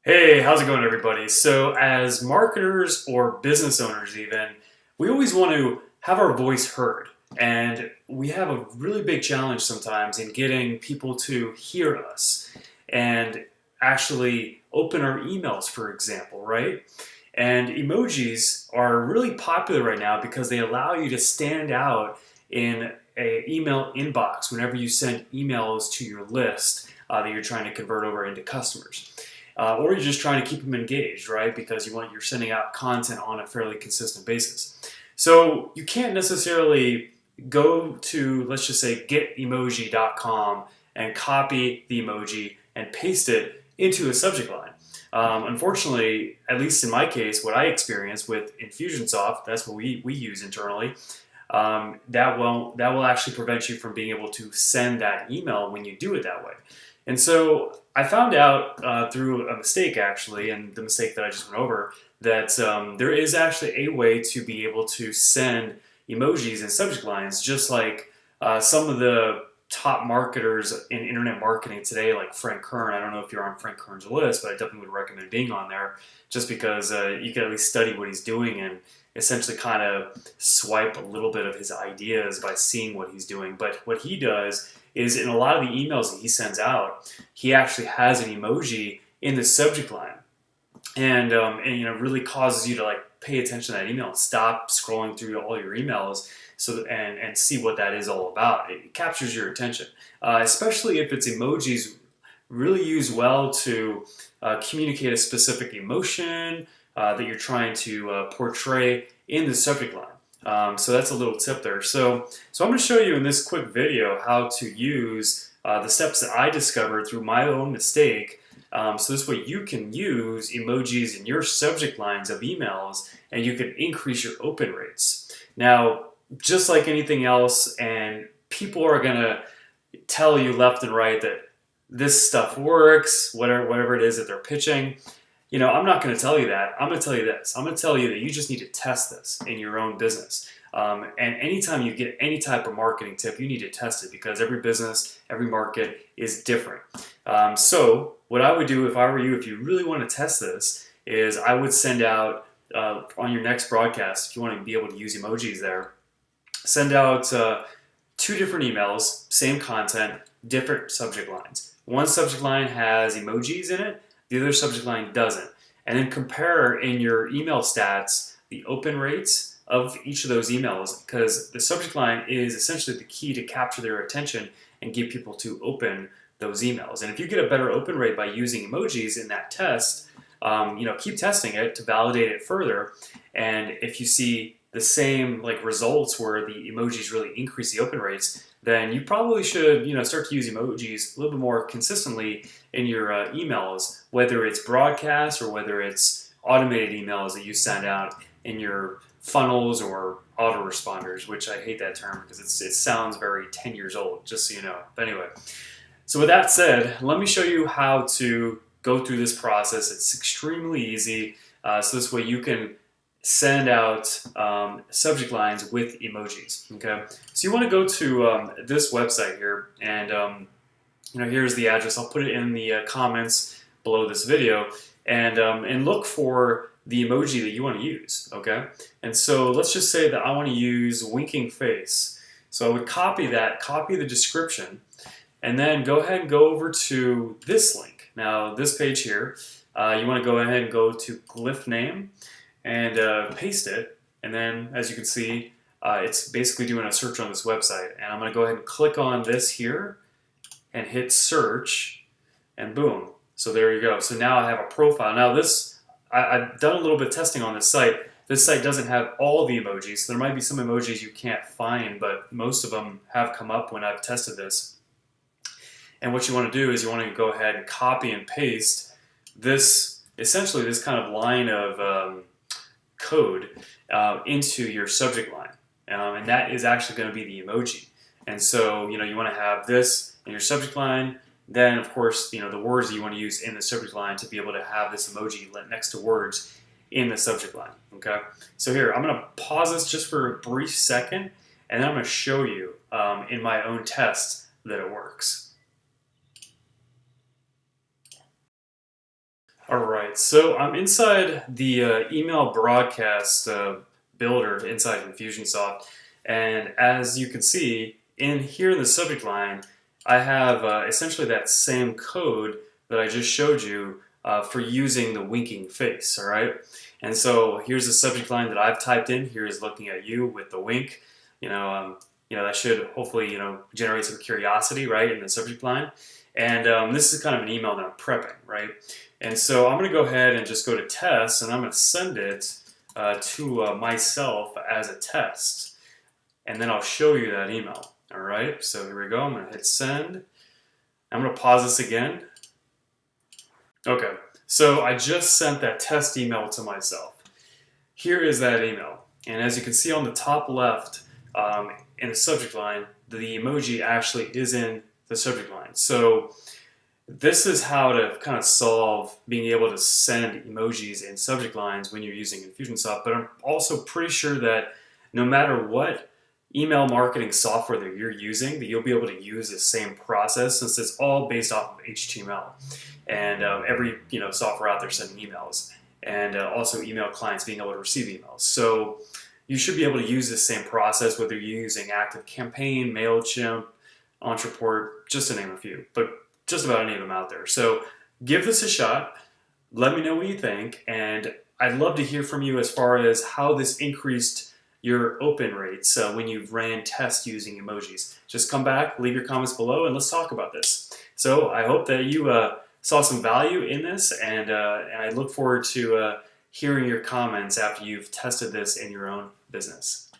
Hey, how's it going, everybody? So, as marketers or business owners, even, we always want to have our voice heard. And we have a really big challenge sometimes in getting people to hear us and actually open our emails, for example, right? And emojis are really popular right now because they allow you to stand out in a email inbox whenever you send emails to your list that you're trying to convert over into customers. Or you're just trying to keep them engaged, right? Because you're sending out content on a fairly consistent basis. So you can't necessarily go to, let's just say, getemoji.com and copy the emoji and paste it into a subject line. Unfortunately, at least in my case, what I experienced with Infusionsoft, that's what we use internally, that will actually prevent you from being able to send that email when you do it that way. And so I found out through a mistake, actually, and the mistake that I just went over, that there is actually a way to be able to send emojis and subject lines, just like some of the top marketers in internet marketing today, like Frank Kern. I don't know if you're on Frank Kern's list, but I definitely would recommend being on there just because you can at least study what he's doing and essentially kind of swipe a little bit of his ideas by seeing what he's doing. But what he does is in a lot of the emails that he sends out, he actually has an emoji in the subject line, and really causes you to like pay attention to that email and stop scrolling through all your emails and see what that is all about. It captures your attention, especially if it's emojis really used well to communicate a specific emotion that you're trying to portray in the subject line. So that's a little tip there. So I'm going to show you in this quick video how to use the steps that I discovered through my own mistake. So this way you can use emojis in your subject lines of emails and you can increase your open rates. Now, just like anything else, and people are going to tell you left and right that this stuff works, whatever it is that they're pitching. I'm not going to tell you that. I'm going to tell you this. I'm going to tell you that you just need to test this in your own business. And anytime you get any type of marketing tip, you need to test it because every business, every market is different. So what I would do if I were you, if you really want to test this, is I would send out on your next broadcast, if you want to be able to use emojis there, send out two different emails, same content, different subject lines. One subject line has emojis in it, the other subject line doesn't. And then compare in your email stats the open rates of each of those emails, because the subject line is essentially the key to capture their attention and get people to open those emails. And if you get a better open rate by using emojis in that test, keep testing it to validate it further. And if you see the same results where the emojis really increase the open rates, then you probably should start to use emojis a little bit more consistently in your emails, whether it's broadcast or whether it's automated emails that you send out in your funnels or autoresponders, which I hate that term because it sounds very 10 years old, just so you know. But anyway, so with that said, let me show you how to go through this process. It's extremely easy, so this way you can send out subject lines with emojis. Okay, so you want to go to this website here, and here's the address. I'll put it in the comments below this video, and look for the emoji that you want to use. Okay, and so let's just say that I want to use winking face. So I would copy the description, and then go ahead and go over to this link. Now this page here, you want to go ahead and go to glyph name and paste it, and then as you can see, it's basically doing a search on this website. And I'm going to go ahead and click on this here and hit search, and boom. So there you go. So now I have a profile. Now I've done a little bit of testing on this site. This site doesn't have all the emojis, so there might be some emojis you can't find, but most of them have come up when I've tested this. And what you want to do is you want to go ahead and copy and paste essentially this kind of line of code into your subject line, and that is actually going to be the emoji. And so you want to have this in your subject line. Then of course the words that you want to use in the subject line to be able to have this emoji next to words in the subject line. Okay, so here I'm going to pause this just for a brief second, and then I'm going to show you in my own test that it works. All right, so I'm inside the email broadcast builder inside Infusionsoft, and as you can see in here in the subject line, I have essentially that same code that I just showed you for using the winking face. All right, and so here's the subject line that I've typed in. Here is looking at you with the wink. That should hopefully generate some curiosity, right, in the subject line. And this is kind of an email that I'm prepping, right? And so I'm going to go ahead and just go to test, and I'm going to send it to myself as a test. And then I'll show you that email. All right, so here we go. I'm going to hit send. I'm going to pause this again. Okay, so I just sent that test email to myself. Here is that email. And as you can see on the top left in the subject line, the emoji actually is in the subject line. So this is how to kind of solve being able to send emojis in subject lines when you're using Infusionsoft. But I'm also pretty sure that no matter what email marketing software that you're using, that you'll be able to use the same process, since it's all based off of HTML. And every software out there sending emails, and also email clients being able to receive emails. So you should be able to use the same process whether you're using ActiveCampaign, MailChimp, Entreport, just to name a few, but just about any of them out there. So give this a shot. Let me know what you think, and I'd love to hear from you as far as how this increased your open rates when you've ran tests using emojis. Just come back, leave your comments below, and let's talk about this. So I hope that you saw some value in this, and I look forward to hearing your comments after you've tested this in your own business.